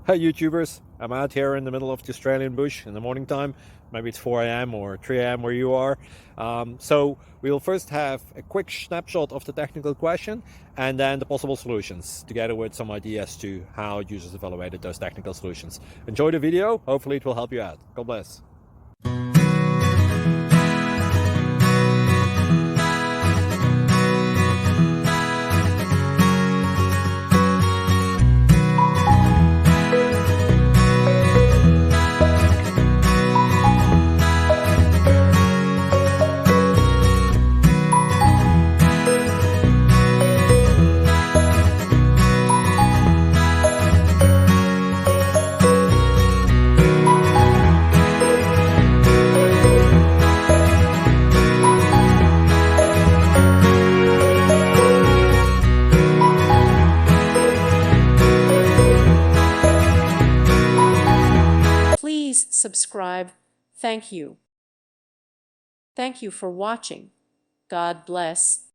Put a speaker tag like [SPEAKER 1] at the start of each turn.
[SPEAKER 1] Hi YouTubers, I'm out here in the middle of the Australian bush in the morning time. Maybe it's 4 a.m. or 3 a.m. where you are. So we'll first have a quick snapshot of the technical question and then the possible solutions, together with some ideas to how users evaluated those technical solutions. Enjoy the video, hopefully it will help you out. God bless.
[SPEAKER 2] Please subscribe. Thank you. Thank you for watching. God bless.